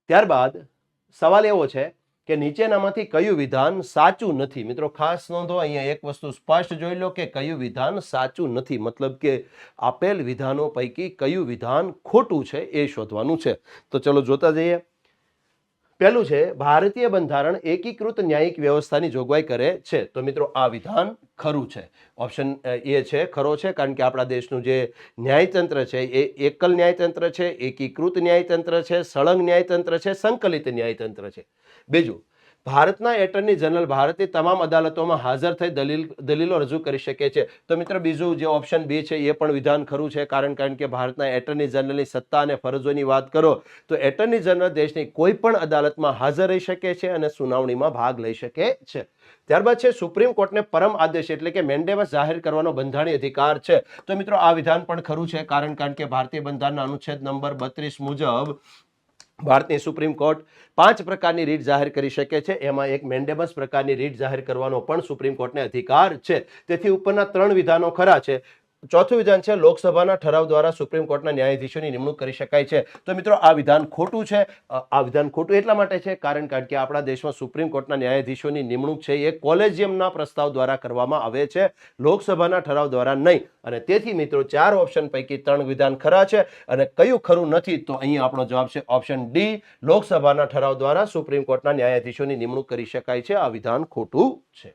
ત્યારબાદ સવાલ એવો છે કે નીચેનામાંથી કયું વિધાન સાચું નથી? મિત્રો ખાસ નોંધો, અહીંયા એક વસ્તુ સ્પષ્ટ જોઈ લો કે કયું વિધાન સાચું નથી, મતલબ કે આપેલ વિધાનો પૈકી કયું વિધાન ખોટું છે એ શોધવાનું છે. તો ચલો જોતા જઈએ. પહેલું છે, ભારતીય બંધારણ એકીકૃત ન્યાયિક વ્યવસ્થાની જોગવાઈ કરે છે. તો મિત્રો આ વિધાન ખરું છે. ઓપ્શન એ છે ખરો છે, કારણ કે આપણા દેશનું જે ન્યાયતંત્ર છે એ એકલ ન્યાયતંત્ર છે, એકીકૃત ન્યાયતંત્ર છે, સળંગ ન્યાયતંત્ર છે, સંકલિત ન્યાયતંત્ર છે. બીજું, ભારતના એટર્ની જનરલ ભારતની તમામ અદાલતોમાં હાજર થઈ દલીલો રજૂ કરી શકે છે. તો મિત્રો બીજું જે ઓપ્શન બી છે એ પણ વિધાન ખરું છે, કારણ કે ભારતના એટર્ની જનરલની સત્તા અને ફરજોની વાત કરો તો એટર્ની જનરલ દેશની કોઈ પણ અદાલતમાં હાજર રહી શકે છે અને સુનાવણીમાં ભાગ લઈ શકે છે. ત્યારબાદ છે, સુપ્રીમ કોર્ટને પરમ આદેશ એટલે કે મેન્ડેમસ જાહેર કરવાનો બંધારણીય અધિકાર છે. તો મિત્રો આ વિધાન પણ ખરું છે, કારણ કે ભારતીય બંધારણના અનુચ્છેદ નંબર 32 મુજબ ભારતની સુપ્રીમ કોર્ટ 5 પ્રકારની રીટ જાહેર કરી શકે છે. એમાં એક મેન્ડેમસ પ્રકારની રીટ જાહેર કરવાનો પણ સુપ્રીમ કોર્ટને અધિકાર છે. તેથી ઉપરના 3 વિધાનો ખરા છે. ચોથું વિધાન છે, લોકસભાના ઠરાવ દ્વારા સુપ્રીમ કોર્ટના ન્યાયાધીશોની નિમણૂક કરી શકાય છે. તો મિત્રો આ વિધાન ખોટું છે. આ વિધાન ખોટું એટલા માટે છે કારણ કે આપણા દેશમાં સુપ્રીમ કોર્ટના ન્યાયાધીશોની નિમણૂક છે એ કોલેજિયમના પ્રસ્તાવ દ્વારા કરવામાં આવે છે, લોકસભાના ઠરાવ દ્વારા નહીં. અને તેથી મિત્રો 4 ઓપ્શન પૈકી 3 વિધાન ખરા છે. અને કયું ખરું નથી? તો અહીં આપણો જવાબ છે ઓપ્શન ડી, લોકસભાના ઠરાવ દ્વારા સુપ્રીમ કોર્ટના ન્યાયાધીશોની નિમણૂક કરી શકાય છે. આ વિધાન ખોટું છે.